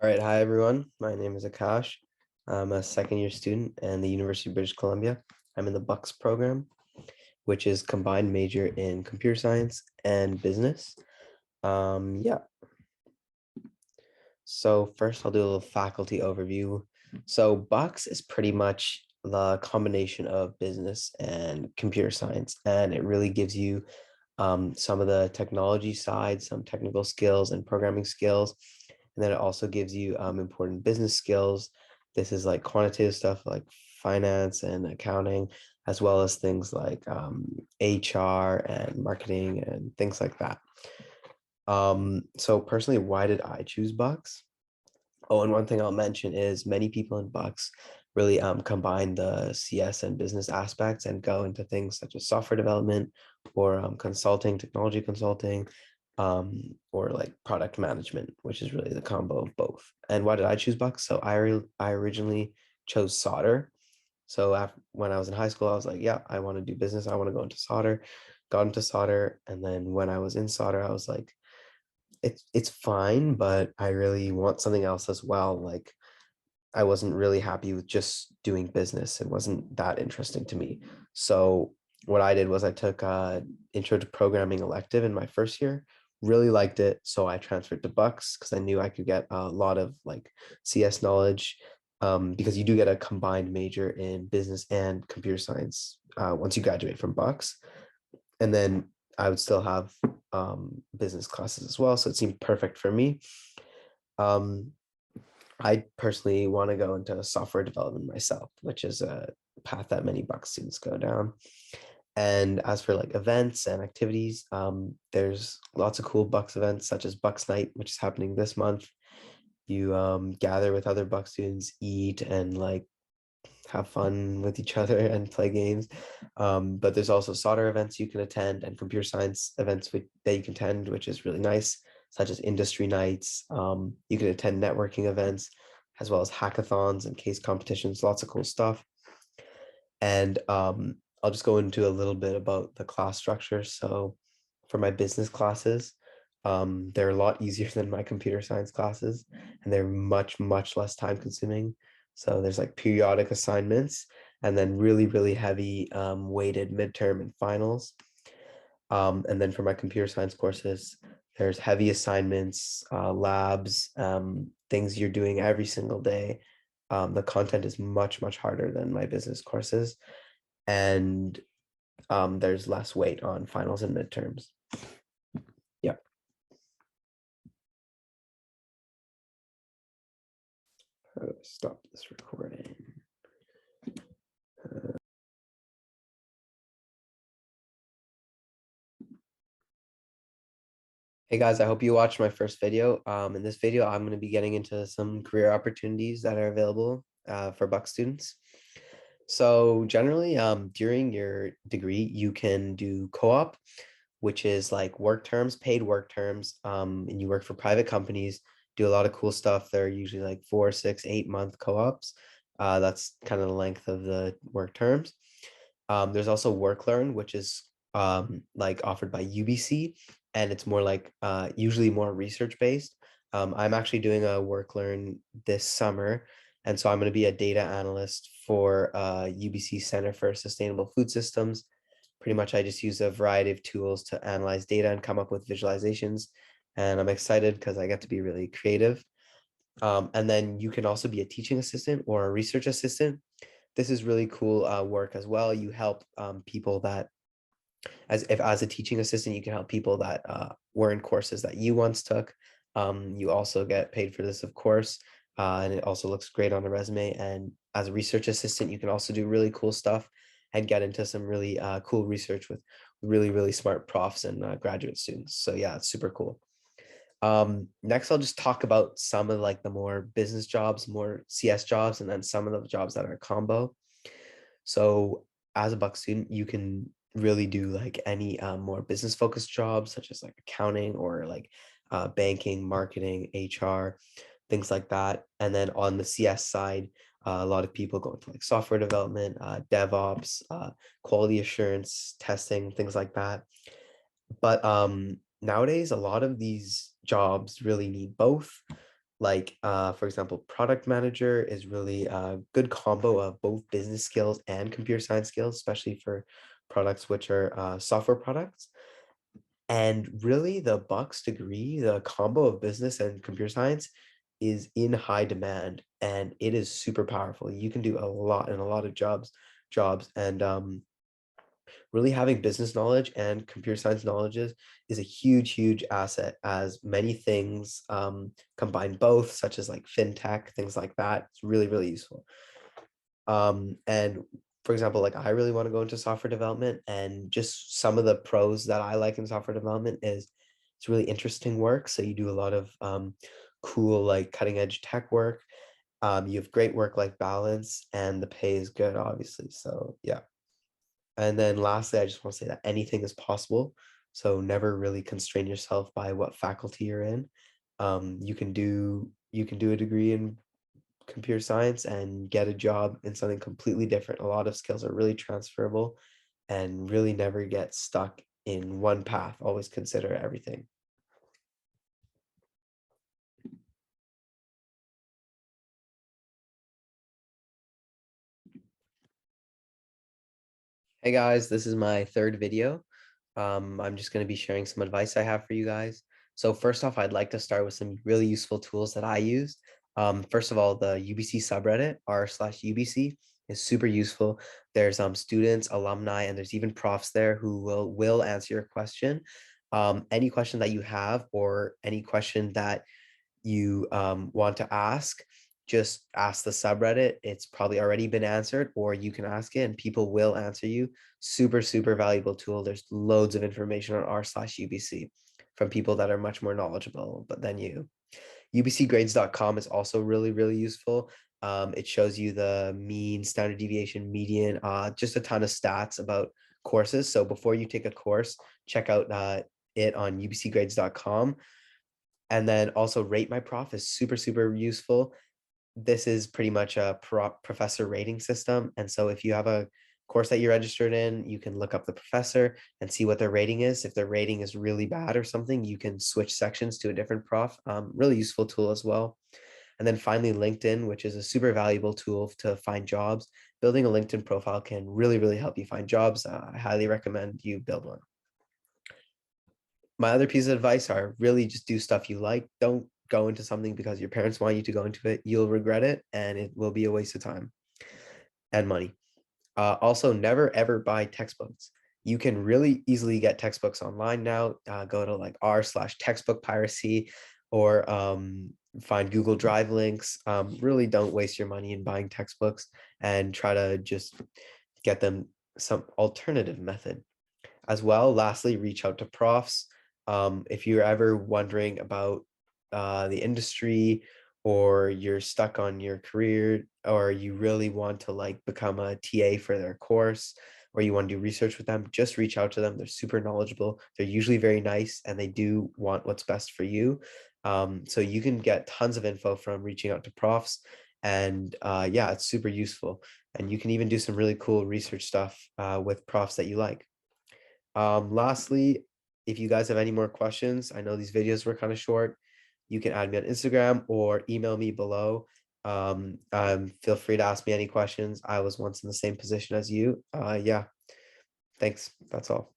All right, hi everyone. My name is Akash. I'm a second year student in the University of British Columbia. I'm in the Bucks program, which is combined major in computer science and business. Yeah, so first I'll do a little faculty overview. So Bucks is pretty much the combination of business and computer science, and it really gives you some of the technology side, some technical skills and programming skills. And then it also gives you important business skills. This is like quantitative stuff like finance and accounting, as well as things like HR and marketing and things like that. So personally, why did I choose Bucks? Oh, and one thing I'll mention is many people in Bucks really combine the CS and business aspects and go into things such as software development or consulting, technology consulting, or like product management, which is really the combo of both. And why did I choose Bucks? So I originally chose solder. So when I was in high school, I was like, yeah, I want to do business. I want to go into solder. Got into solder, and then when I was in solder, I was like, it's fine, but I really want something else as well. Like I wasn't really happy with just doing business. It wasn't that interesting to me. So what I did was I took a intro to programming elective in my first year, really liked it. So I transferred to Bucks because I knew I could get a lot of like CS knowledge, because you do get a combined major in business and computer science once you graduate from Bucks. And then I would still have business classes as well. So it seemed perfect for me. Um, I personally want to go into software development myself, which is a path that many Bucks students go down. And as for like events and activities, there's lots of cool Bucks events such as Bucks Night, which is happening this month. You gather with other Bucks students, eat, and like have fun with each other and play games. But there's also solder events you can attend and computer science events that you can attend, which is really nice, such as industry nights. You can attend networking events, as well as hackathons and case competitions, lots of cool stuff. And I'll just go into a little bit about the class structure. So for my business classes, they're a lot easier than my computer science classes, and they're much, much less time consuming. So there's like periodic assignments and then really, really heavy weighted midterm and finals. And then for my computer science courses, there's heavy assignments, labs, things you're doing every single day. The content is much, much harder than my business courses. And there's less weight on finals and midterms. Yeah. Stop this recording. Hey guys, I hope you watched my first video. In this video, I'm going to be getting into some career opportunities that are available for Buck students. So generally, during your degree, you can do co-op, which is like work terms, paid work terms, and you work for private companies, do a lot of cool stuff. They're usually like 4, 6, 8 month co-ops. That's kind of the length of the work terms. There's also work learn, which is like offered by UBC, and it's more like usually more research based. I'm actually doing a work learn this summer, and so I'm going to be a data analyst for UBC Center for Sustainable Food Systems. Pretty much, I just use a variety of tools to analyze data and come up with visualizations, and I'm excited because I get to be really creative. And then you can also be a teaching assistant or a research assistant. This is really cool work as well. You help people that, as a teaching assistant, you can help people that were in courses that you once took. You also get paid for this, of course, and it also looks great on a resume. And as a research assistant, you can also do really cool stuff and get into some really cool research with really, really smart profs and graduate students. So yeah, it's super cool. Next, I'll just talk about some of like the more business jobs, more CS jobs, and then some of the jobs that are combo. So as a Buck student, you can really do like any more business focused jobs such as like accounting or like banking, marketing, HR, things like that. And then on the CS side, a lot of people go into like software development, DevOps, quality assurance, testing, things like that. But nowadays, a lot of these jobs really need both. Like, for example, product manager is really a good combo of both business skills and computer science skills, especially for products which are software products. And really, the Bucks degree, the combo of business and computer science, is in high demand, and it is super powerful. You can do a lot in a lot of jobs, and really having business knowledge and computer science is a huge asset, as many things combine both, such as like fintech, things like that. It's really useful. And for example, like I really want to go into software development, and just some of the pros that I like in software development is it's really interesting work. So you do a lot of cool, like cutting edge tech work. You have great work-life balance, and the pay is good, obviously. So yeah. And then lastly, I just want to say that anything is possible. So never really constrain yourself by what faculty you're in. You can do a degree in computer science and get a job in something completely different. A lot of skills are really transferable, and really never get stuck in one path. Always consider everything. Hey guys, this is my third video. I'm just going to be sharing some advice I have for you guys. So first off, I'd like to start with some really useful tools that I used. First of all, the UBC subreddit, r/UBC, is super useful. There's students, alumni, and there's even profs there who will answer your question. Any question that you have, or any question that you want to ask, just ask the subreddit. It's probably already been answered, or you can ask it and people will answer you. Super valuable tool. There's loads of information on r/UBC from people that are much more knowledgeable but than you. UBCgrades.com is also really useful. It shows you the mean, standard deviation, median, just a ton of stats about courses. So before you take a course, check out it on UBCgrades.com. And then also Rate My Prof is super useful. This is pretty much a professor rating system. And so if you have a course that you're registered in, you can look up the professor and see what their rating is. If their rating is really bad or something, you can switch sections to a different prof. Really useful tool as well. And then finally, LinkedIn, which is a super valuable tool to find jobs. Building a LinkedIn profile can really help you find jobs. I highly recommend you build one. My other piece of advice are really just do stuff you like. Don't go into something because your parents want you to go into it. You'll regret it, and it will be a waste of time and money. Also, never ever buy textbooks. You can really easily get textbooks online now. Go to like r/textbook piracy, or find Google Drive links. Really don't waste your money in buying textbooks, and try to just get them some alternative method as well. Lastly, reach out to profs. If you're ever wondering about the industry, or you're stuck on your career, or you really want to like become a TA for their course, or you want to do research with them, just reach out to them. They're super knowledgeable. They're usually very nice, and they do want what's best for you. So you can get tons of info from reaching out to profs. And yeah, it's super useful. And you can even do some really cool research stuff with profs that you like. Lastly, if you guys have any more questions, I know these videos were kind of short, you can add me on Instagram or email me below. Feel free to ask me any questions. I was once in the same position as you. Yeah, thanks. That's all.